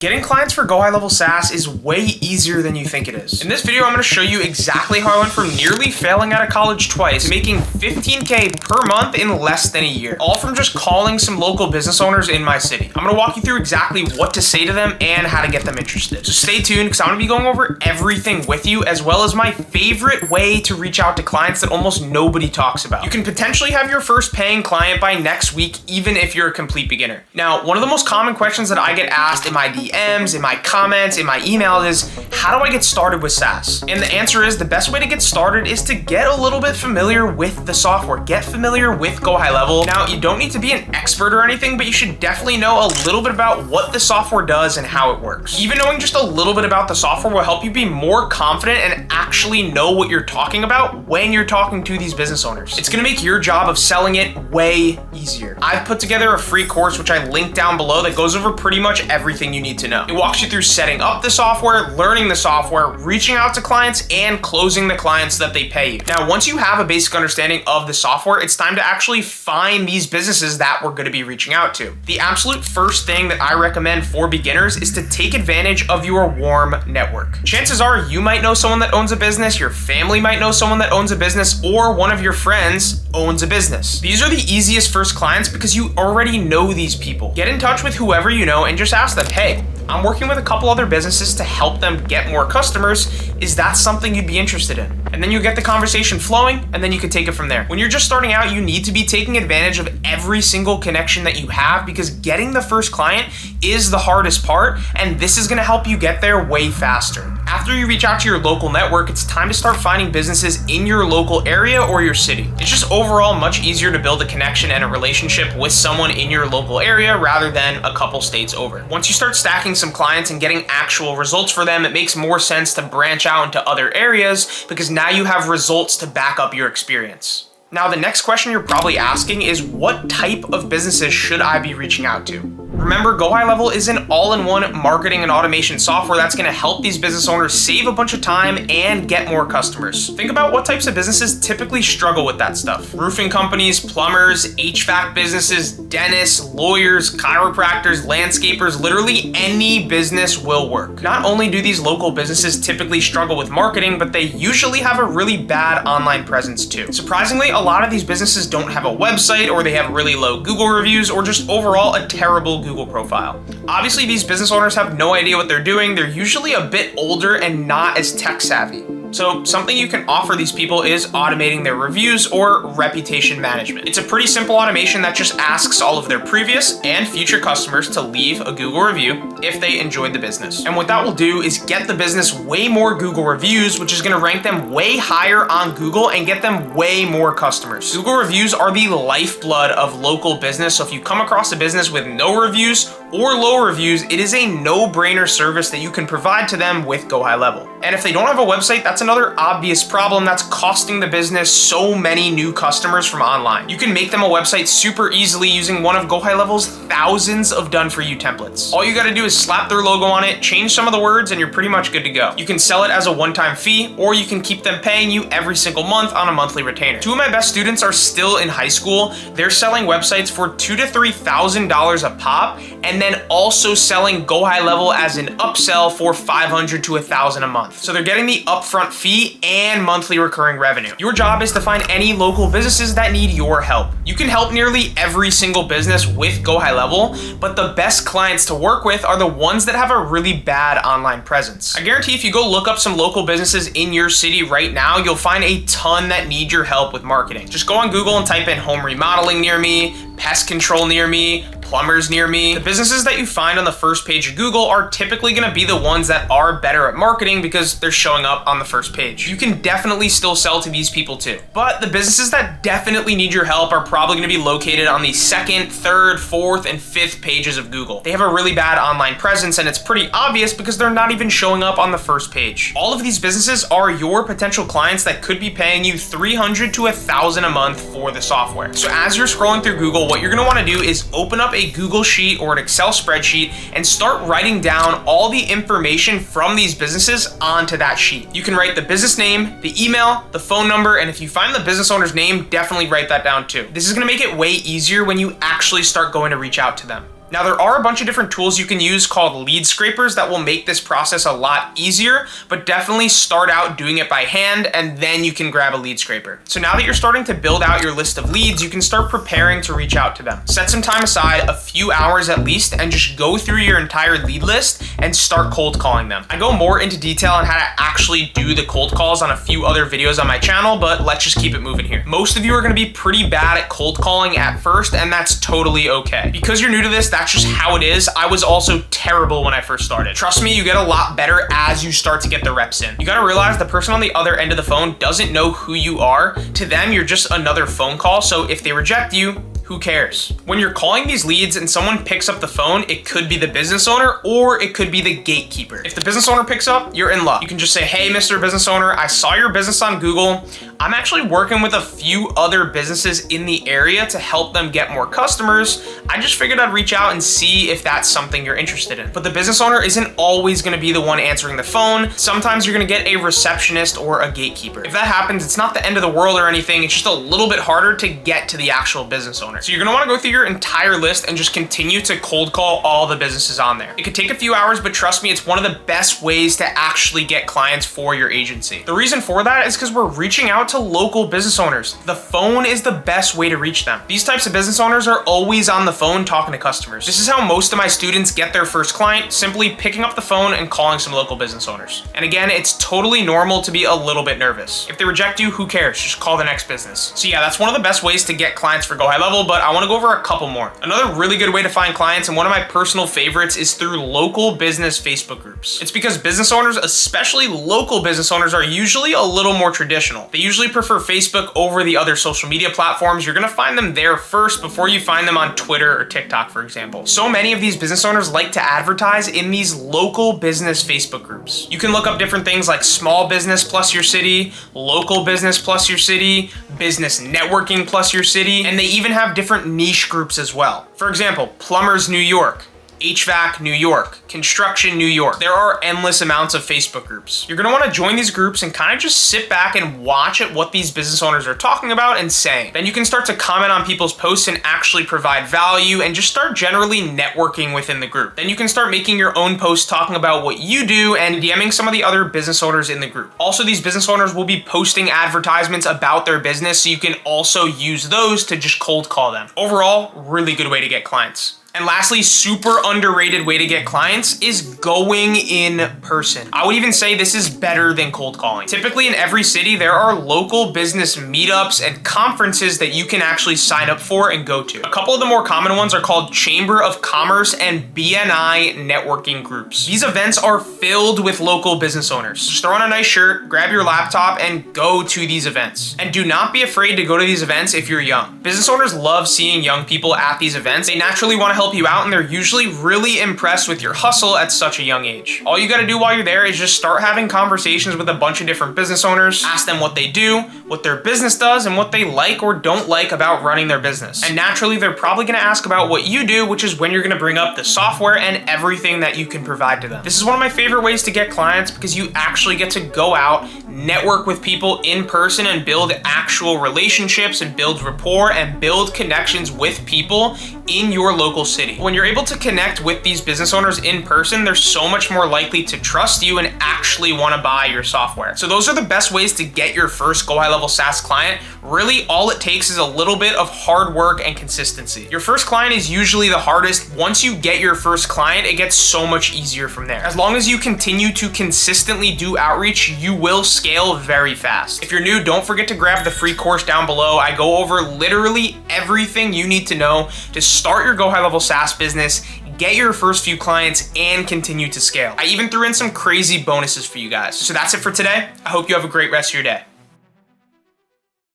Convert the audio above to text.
Getting clients for GoHighlevel SaaS is way easier than you think it is. In this video, I'm going to show you exactly how I went from nearly failing out of college twice to making $15K per month in less than a year, all from just calling some local business owners in my city. I'm going to walk you through exactly what to say to them and how to get them interested. So stay tuned because I'm going to be going over everything with you, as well as my favorite way to reach out to clients that almost nobody talks about. You can potentially have your first paying client by next week, even if you're a complete beginner. Now, one of the most common questions that I get asked in my DMs, in my comments, in my emails is, how do I get started with SaaS? And the answer is, the best way to get started is to get a little bit familiar with the software. Get familiar with GoHighlevel. Now, you don't need to be an expert or anything, but you should definitely know a little bit about what the software does and how it works. Even knowing just a little bit about the software will help you be more confident and actually know what you're talking about when you're talking to these business owners. It's gonna make your job of selling it way easier. I've put together a free course, which I linked down below, that goes over pretty much everything you need to know. It walks you through setting up the software, learning the software, reaching out to clients, and closing the clients so that they pay you. Now, once you have a basic understanding of the software, it's time to actually find these businesses that we're going to be reaching out to. The absolute first thing that I recommend for beginners is to take advantage of your warm network. Chances are you might know someone that owns a business, your family might know someone that owns a business, or one of your friends owns a business. These are the easiest first clients because you already know these people. Get in touch with whoever you know and just ask them, hey, I'm working with a couple other businesses to help them get more customers. Is that something you'd be interested in? And then you get the conversation flowing, and then you can take it from there. When you're just starting out, you need to be taking advantage of every single connection that you have, because getting the first client is the hardest part, and this is gonna help you get there way faster. After you reach out to your local network, it's time to start finding businesses in your local area or your city. It's just overall much easier to build a connection and a relationship with someone in your local area rather than a couple states over. Once you start stacking some clients and getting actual results for them, it makes more sense to branch out into other areas because now you have results to back up your experience. Now, the next question you're probably asking is, what type of businesses should I be reaching out to? Remember, GoHighlevel is an all-in-one marketing and automation software that's going to help these business owners save a bunch of time and get more customers. Think about what types of businesses typically struggle with that stuff. Roofing companies, plumbers, HVAC businesses, dentists, lawyers, chiropractors, landscapers, literally any business will work. Not only do these local businesses typically struggle with marketing, but they usually have a really bad online presence too. Surprisingly, a lot of these businesses don't have a website, or they have really low Google reviews, or just overall a terrible Google profile. Obviously, these business owners have no idea what they're doing. They're usually a bit older and not as tech savvy. So something you can offer these people is automating their reviews or reputation management. It's a pretty simple automation that just asks all of their previous and future customers to leave a Google review if they enjoyed the business. And what that will do is get the business way more Google reviews, which is going to rank them way higher on Google and get them way more customers. Google reviews are the lifeblood of local business. So if you come across a business with no reviews or low reviews, it is a no-brainer service that you can provide to them with GoHighlevel. And if they don't have a website, that's another obvious problem that's costing the business so many new customers from online. You can make them a website super easily using one of GoHighlevel's thousands of done-for-you templates. All you gotta do is slap their logo on it, change some of the words, and you're pretty much good to go. You can sell it as a one-time fee, or you can keep them paying you every single month on a monthly retainer. Two of my best students are still in high school. They're selling websites for $2,000 to $3,000 a pop, and then also selling GoHighlevel as an upsell for $500 to $1,000 a month. So they're getting the upfront fee and monthly recurring revenue. Your job is to find any local businesses that need your help. You can help nearly every single business with GoHighlevel, but the best clients to work with are the ones that have a really bad online presence. I guarantee if you go look up some local businesses in your city right now, you'll find a ton that need your help with marketing. Just go on Google and type in home remodeling near me, pest control near me, plumbers near me. The businesses that you find on the first page of Google are typically gonna be the ones that are better at marketing because they're showing up on the first page. You can definitely still sell to these people too. But the businesses that definitely need your help are probably gonna be located on the second, third, fourth, and fifth pages of Google. They have a really bad online presence, and it's pretty obvious because they're not even showing up on the first page. All of these businesses are your potential clients that could be paying you $300 to $1,000 a month for the software. So as you're scrolling through Google, what you're gonna wanna do is open up a Google Sheet or an Excel spreadsheet and start writing down all the information from these businesses onto that sheet. You can write the business name, the email, the phone number, and if you find the business owner's name, definitely write that down too. This is gonna make it way easier when you actually start going to reach out to them. Now, there are a bunch of different tools you can use called lead scrapers that will make this process a lot easier, but definitely start out doing it by hand and then you can grab a lead scraper. So now that you're starting to build out your list of leads, you can start preparing to reach out to them. Set some time aside, a few hours at least, and just go through your entire lead list and start cold calling them. I go more into detail on how to actually do the cold calls on a few other videos on my channel, but let's just keep it moving here. Most of you are gonna be pretty bad at cold calling at first, and that's totally okay. Because you're new to this, that's just how it is. I was also terrible when I first started. Trust me, you get a lot better as you start to get the reps in. You gotta realize the person on the other end of the phone doesn't know who you are. To them, you're just another phone call, so if they reject you, who cares? When you're calling these leads and someone picks up the phone, it could be the business owner or it could be the gatekeeper. If the business owner picks up, you're in luck. You can just say, hey, Mr. Business Owner, I saw your business on Google. I'm actually working with a few other businesses in the area to help them get more customers. I just figured I'd reach out and see if that's something you're interested in. But the business owner isn't always gonna be the one answering the phone. Sometimes you're gonna get a receptionist or a gatekeeper. If that happens, it's not the end of the world or anything. It's just a little bit harder to get to the actual business owner. So you're gonna wanna go through your entire list and just continue to cold call all the businesses on there. It could take a few hours, but trust me, it's one of the best ways to actually get clients for your agency. The reason for that is because we're reaching out to local business owners. The phone is the best way to reach them. These types of business owners are always on the phone talking to customers. This is how most of my students get their first client, simply picking up the phone and calling some local business owners. And again, it's totally normal to be a little bit nervous. If they reject you, who cares? Just call the next business. So yeah, that's one of the best ways to get clients for GoHighlevel, but I wanna go over a couple more. Another really good way to find clients, and one of my personal favorites, is through local business Facebook groups. It's because business owners, especially local business owners, are usually a little more traditional. They usually prefer Facebook over the other social media platforms. You're gonna find them there first before you find them on Twitter or TikTok, for example. So many of these business owners like to advertise in these local business Facebook groups. You can look up different things like small business plus your city, local business plus your city, business networking plus your city, and they even have different niche groups as well. For example, Plumbers New York, HVAC New York, Construction New York. There are endless amounts of Facebook groups. You're gonna wanna join these groups and kind of just sit back and watch at what these business owners are talking about and saying. Then you can start to comment on people's posts and actually provide value and just start generally networking within the group. Then you can start making your own posts talking about what you do and DMing some of the other business owners in the group. Also, these business owners will be posting advertisements about their business, so you can also use those to just cold call them. Overall, really good way to get clients. And lastly, super underrated way to get clients is going in person. I would even say this is better than cold calling. Typically in every city, there are local business meetups and conferences that you can actually sign up for and go to. A couple of the more common ones are called Chamber of Commerce and BNI networking groups. These events are filled with local business owners. Just throw on a nice shirt, grab your laptop, and go to these events. And do not be afraid to go to these events if you're young. Business owners love seeing young people at these events. They naturally want to help you out, and they're usually really impressed with your hustle at such a young age. All you got to do while you're there is just start having conversations with a bunch of different business owners, ask them what they do, what their business does, and what they like or don't like about running their business. And naturally, they're probably going to ask about what you do, which is when you're going to bring up the software and everything that you can provide to them. This is one of my favorite ways to get clients because you actually get to go out, network with people in person, and build actual relationships and build rapport and build connections with people in your local city. When you're able to connect with these business owners in person, they're so much more likely to trust you and actually want to buy your software. So those are the best ways to get your first GoHighlevel SaaS client. Really, all it takes is a little bit of hard work and consistency. Your first client is usually the hardest. Once you get your first client, it gets so much easier from there. As long as you continue to consistently do outreach, you will scale very fast. If you're new, don't forget to grab the free course down below. I go over literally everything you need to know to start your GoHighlevel SaaS business, get your first few clients, and continue to scale. I even threw in some crazy bonuses for you guys. So that's it for today. I hope you have a great rest of your day.